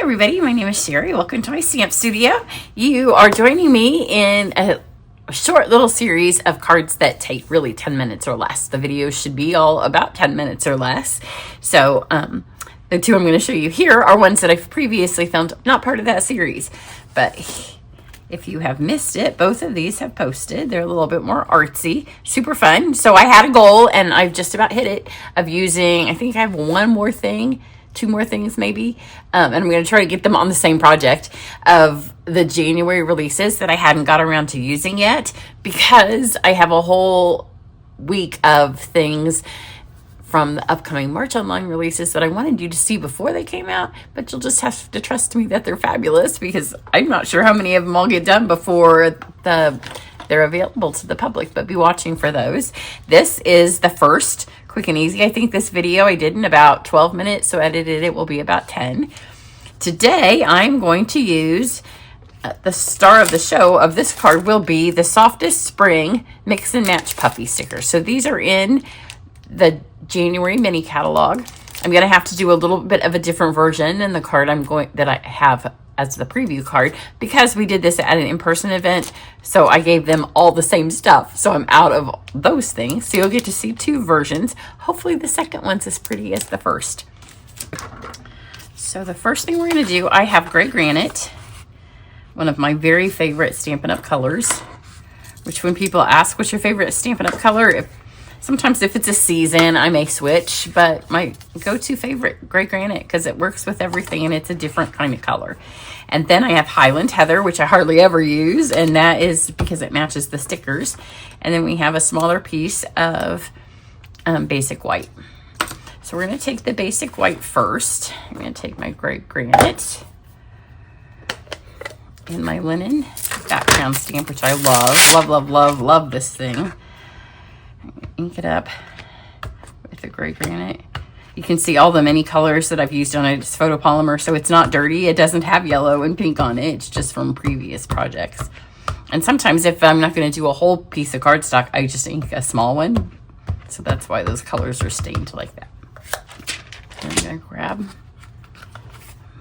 everybody, my name is Cheri. Welcome to my stamp studio. You are joining me in a short little series of cards that take really 10 minutes or less. The video should be all about 10 minutes or less. So the two I'm going to show you here are ones that I've previously filmed, not part of that series. But if you have missed it, both of these have posted. They're a little bit more artsy, super fun. So I had a goal, and I've just about hit it, of using, I think I have one more thing, two more things maybe, and I'm going to try to get them on the same project of the January releases that I hadn't got around to using yet, because I have a whole week of things from the upcoming March online releases that I wanted you to see before they came out, but you'll just have to trust me that they're fabulous, because I'm not sure how many of them I'll get done before they're available to the public, but be watching for those. This is the first quick and easy. I think this video I did in about 12 minutes, so edited it will be about 10. Today I'm going to use the star of the show of this card will be the Softest Spring Mix and Match Puffy stickers. So these are in the January mini catalog. I'm going to have to do a little bit of a different version than the card that I have as the preview card, because we did this at an in-person event, so I gave them all the same stuff, so I'm out of those things. So you'll get to see two versions. Hopefully the second one's as pretty as the first. So the first thing we're going to do, I have gray granite, one of my very favorite Stampin' Up! Colors, which when people ask what's your favorite Stampin' Up! Color, sometimes if it's a season, I may switch, but my go-to favorite, gray granite, because it works with everything and it's a different kind of color. And then I have Highland Heather, which I hardly ever use, and that is because it matches the stickers. And then we have a smaller piece of basic white. So we're going to take the basic white first. I'm going to take my gray granite and my linen background stamp, which I love this thing. Ink it up with the gray granite. You can see all the many colors that I've used on it. It's photopolymer, so it's not dirty. It doesn't have yellow and pink on it. It's just from previous projects. And sometimes if I'm not going to do a whole piece of cardstock, I just ink a small one. So that's why those colors are stained like that. I'm going to grab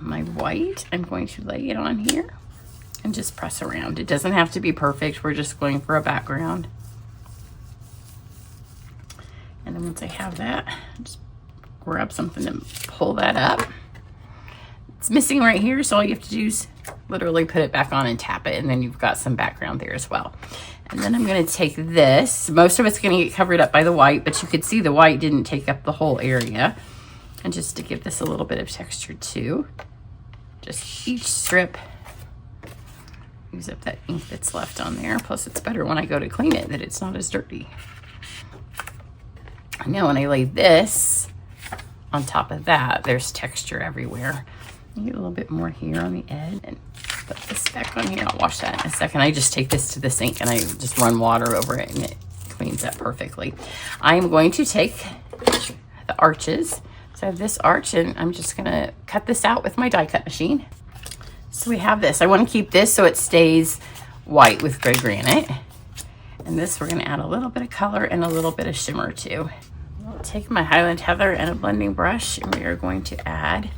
my white. I'm going to lay it on here and just press around. It doesn't have to be perfect. We're just going for a background. And then once I have that, just grab something and pull that up. It's missing right here, so all you have to do is literally put it back on and tap it, and then you've got some background there as well. And then I'm going to take this. Most of it's going to get covered up by the white, but you could see the white didn't take up the whole area. And just to give this a little bit of texture too, just each strip, use up that ink that's left on there. Plus it's better when I go to clean it that it's not as dirty. Now when I lay this on top of that, there's texture everywhere. You get a little bit more here on the edge, and put this back on here. I'll wash that in a second. I just take this to the sink and I just run water over it, and it cleans up perfectly. I'm going to take the arches. So I have this arch, and I'm just going to cut this out with my die cut machine. So we have this. I want to keep this so it stays white with gray granite. And this we're going to add a little bit of color and a little bit of shimmer to. I'll take my Highland Heather and a blending brush, and we are going to add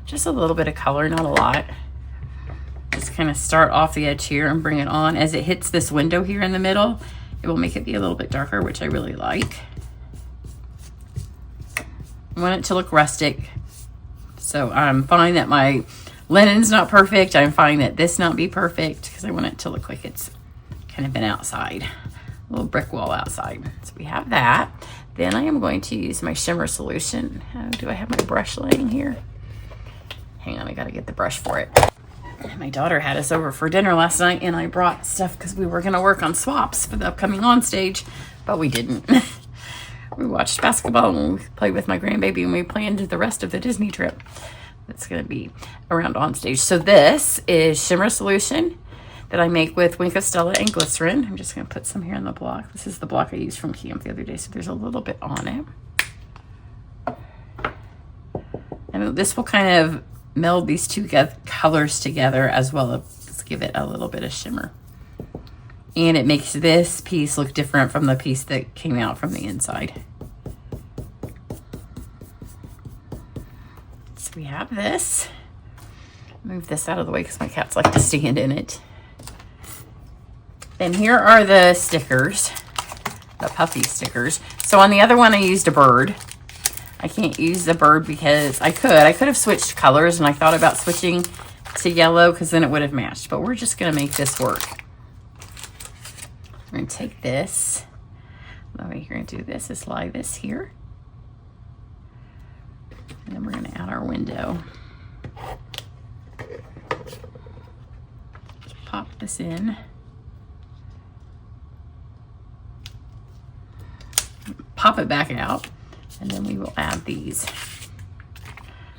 just a little bit of color, not a lot. Just kind of start off the edge here and bring it on. As it hits this window here in the middle, it will make it be a little bit darker, which I really like. I want it to look rustic. So I'm fine that my linen's not perfect. I'm fine that this not be perfect, because I want it to look like it's kind of been outside. A little brick wall outside. So we have that. Then I am going to use my shimmer solution. Do I have my brush laying here? Hang on, I gotta get the brush for it. My daughter had us over for dinner last night, and I brought stuff because we were gonna work on swaps for the upcoming on stage, but we didn't. We watched basketball and we played with my grandbaby, and we planned the rest of the Disney trip. That's gonna be around on stage. So this is shimmer solution that I make with Wink of Stella and glycerin. I'm just going to put some here on the block. This is the block I used from camp the other day, so there's a little bit on it. And this will kind of meld these two colors together, as well as give it a little bit of shimmer. And it makes this piece look different from the piece that came out from the inside. So we have this. Move this out of the way because my cats like to stand in it. Then here are the stickers, the Puffy stickers. So on the other one I used a bird. I can't use the bird because I could have switched colors, and I thought about switching to yellow because then it would have matched, but we're just going to make this work. We're going to take this. The way you're going to do this is lie this here. And then we're going to add our window. Just pop this in. Pop it back out. And then we will add these.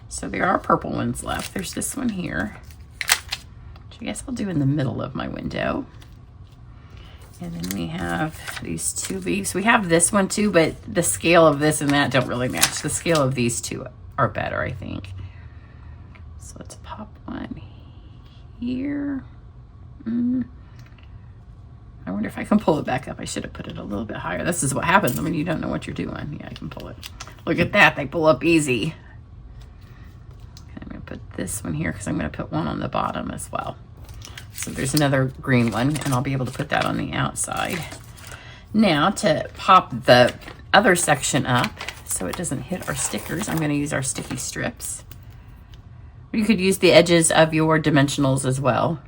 So there are purple ones left. There's this one here, which I guess I'll do in the middle of my window. And then we have these two leaves. We have this one too, but the scale of this and that don't really match. The scale of these two are better, I think. So let's pop one here. I wonder if I can pull it back up. I should have put it a little bit higher. This is what happens when you don't know what you're doing. Yeah, I can pull it. Look at that. They pull up easy. I'm going to put this one here because I'm going to put one on the bottom as well. So there's another green one, and I'll be able to put that on the outside. Now to pop the other section up so it doesn't hit our stickers, I'm going to use our sticky strips. You could use the edges of your dimensionals as well.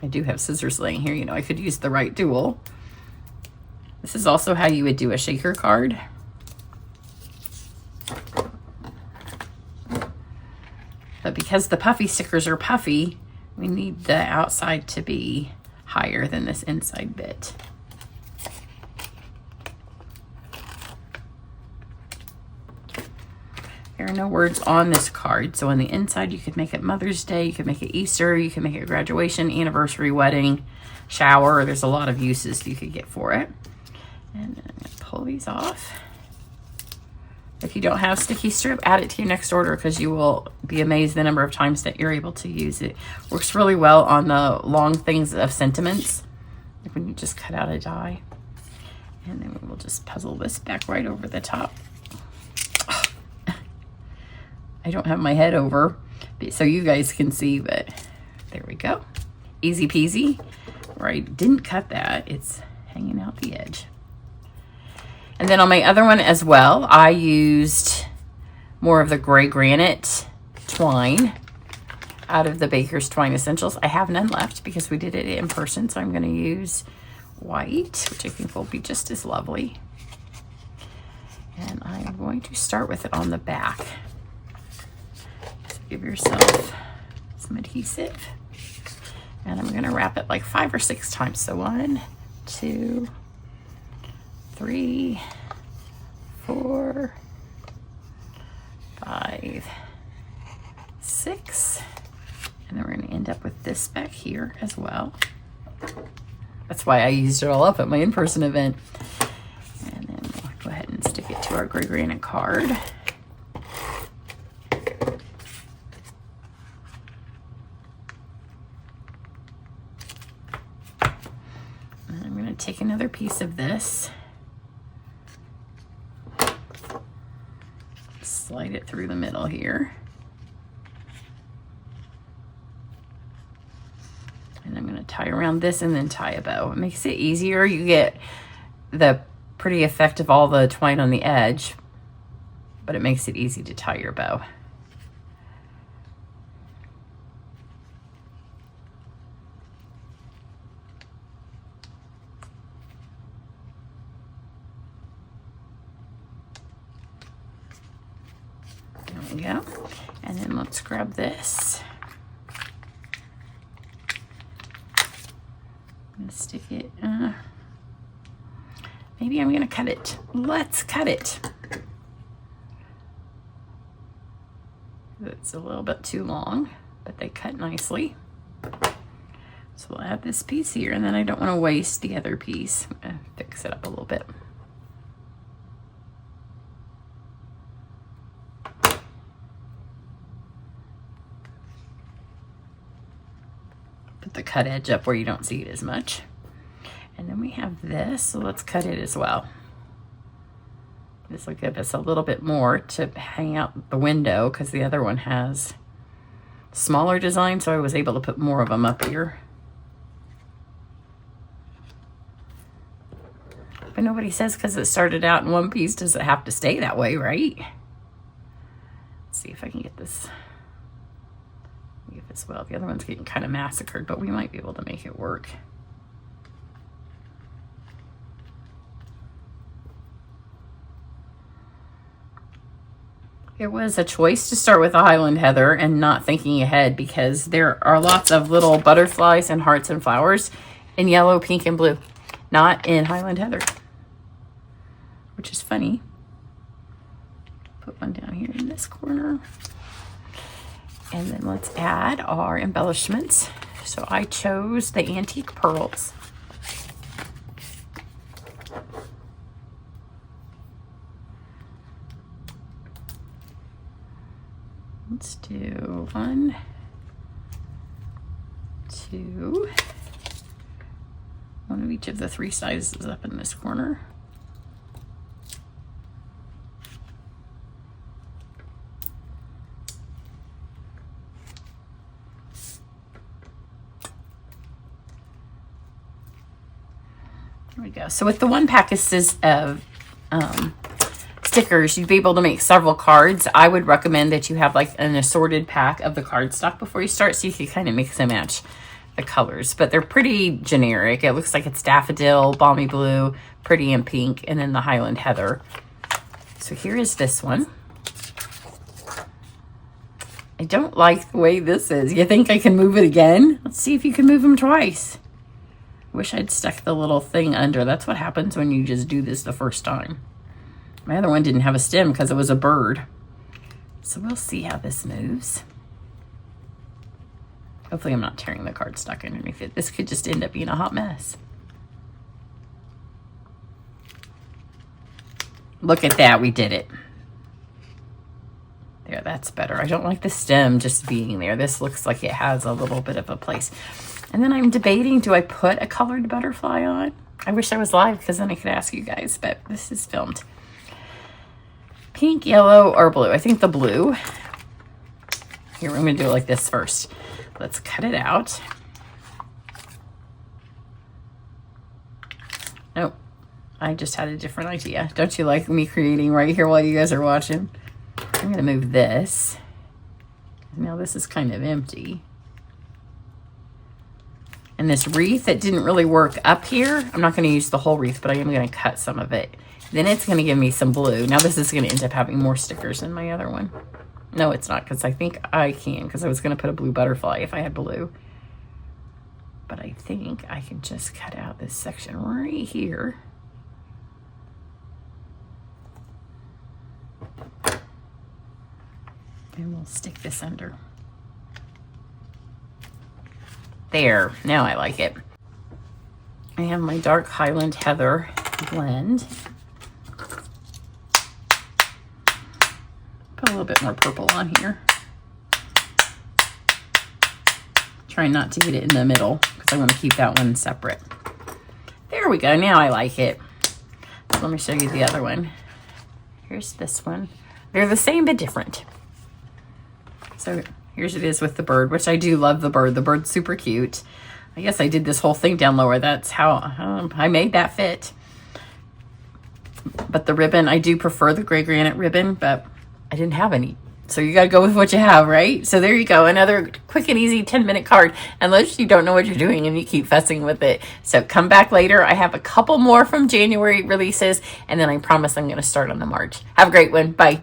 I do have scissors laying here. You know, I could use the right tool. This is also how you would do a shaker card. But because the puffy stickers are puffy, we need the outside to be higher than this inside bit. There are no words on this card. So on the inside, you could make it Mother's Day, you could make it Easter, you could make it graduation, anniversary, wedding, shower. There's a lot of uses you could get for it. And I'm going to pull these off. If you don't have sticky strip, add it to your next order because you will be amazed the number of times that you're able to use it. Works really well on the long things of sentiments, like when you just cut out a die. And then we'll just puzzle this back right over the top. I don't have my head over so you guys can see, but there we go. Easy peasy. Where I didn't cut that, it's hanging out the edge. And then on my other one as well, I used more of the gray granite twine out of the Baker's Twine Essentials. I have none left because we did it in person, so I'm going to use white, which I think will be just as lovely. And I'm going to start with it on the back. So give yourself some adhesive. And I'm going to wrap it like 5 or 6 times. So 1, 2, 3, 4, 5, 6, and then we're going to end up with this back here as well. That's why I used it all up at my in-person event. And then we'll go ahead and stick it to our gray granite card. And I'm going to take another piece of this, slide it through the middle here. And I'm going to tie around this and then tie a bow. It makes it easier. You get the pretty effect of all the twine on the edge, but it makes it easy to tie your bow. There we go. And then let's grab this. I'm gonna stick it. Maybe I'm gonna cut it. Let's cut it. It's a little bit too long, but they cut nicely. So we'll add this piece here, and then I don't want to waste the other piece. I'm gonna fix it up a little bit. Put the cut edge up where you don't see it as much. And then we have this, so let's cut it as well. This will give us a little bit more to hang out the window because the other one has smaller design, so I was able to put more of them up here. But nobody says because it started out in one piece, does it have to stay that way, right? Let's see if I can get this. If it's well, the other one's getting kind of massacred, but we might be able to make it work. It was a choice to start with a Highland Heather and not thinking ahead because there are lots of little butterflies and hearts and flowers in yellow, pink, and blue, not in Highland Heather, which is funny. Put one down here in this corner. And then let's add our embellishments. So I chose the antique pearls. Let's do 1, 2, one of each of the 3 sizes up in this corner. There we go. So with the 1 pack of stickers, you'd be able to make several cards. I would recommend that you have like an assorted pack of the cardstock before you start, so you can kind of mix and match the colors. But they're pretty generic. It looks like it's daffodil, balmy blue, pretty and pink, and then the Highland Heather. So here is this one. I don't like the way this is. You think I can move it again? Let's see if you can move them twice. Wish I'd stuck the little thing under. That's what happens when you just do this the first time. My other one didn't have a stem because it was a bird. So we'll see how this moves. Hopefully I'm not tearing the cardstock underneath it. This could just end up being a hot mess. Look at that, we did it. There, that's better. I don't like the stem just being there. This looks like it has a little bit of a place. And then I'm debating, do I put a colored butterfly on? I wish I was live because then I could ask you guys, but this is filmed. Pink, yellow, or blue? I think the blue. Here, I'm going to do it like this first. Let's cut it out. Nope. I just had a different idea. Don't you like me creating right here while you guys are watching? I'm going to move this. Now this is kind of empty. And this wreath, it didn't really work up here. I'm not going to use the whole wreath, but I am going to cut some of it. Then it's going to give me some blue. Now this is going to end up having more stickers than my other one. No, it's not, because I think I can, because I was going to put a blue butterfly if I had blue. But I think I can just cut out this section right here. And we'll stick this under. There, now I like it. I have my dark Highland Heather blend. Put a little bit more purple on here. Trying not to get it in the middle because I want to keep that one separate. There we go, now I like it. So let me show you the other one. Here's this one. They're the same but different. So here's it is with the bird, which I do love the bird. The bird's super cute. I guess I did this whole thing down lower. That's how I made that fit. But the ribbon, I do prefer the gray granite ribbon, but I didn't have any. So you got to go with what you have, right? So there you go. Another quick and easy 10-minute card, unless you don't know what you're doing and you keep fussing with it. So come back later. I have a couple more from January releases, and then I promise I'm going to start on the March. Have a great one. Bye.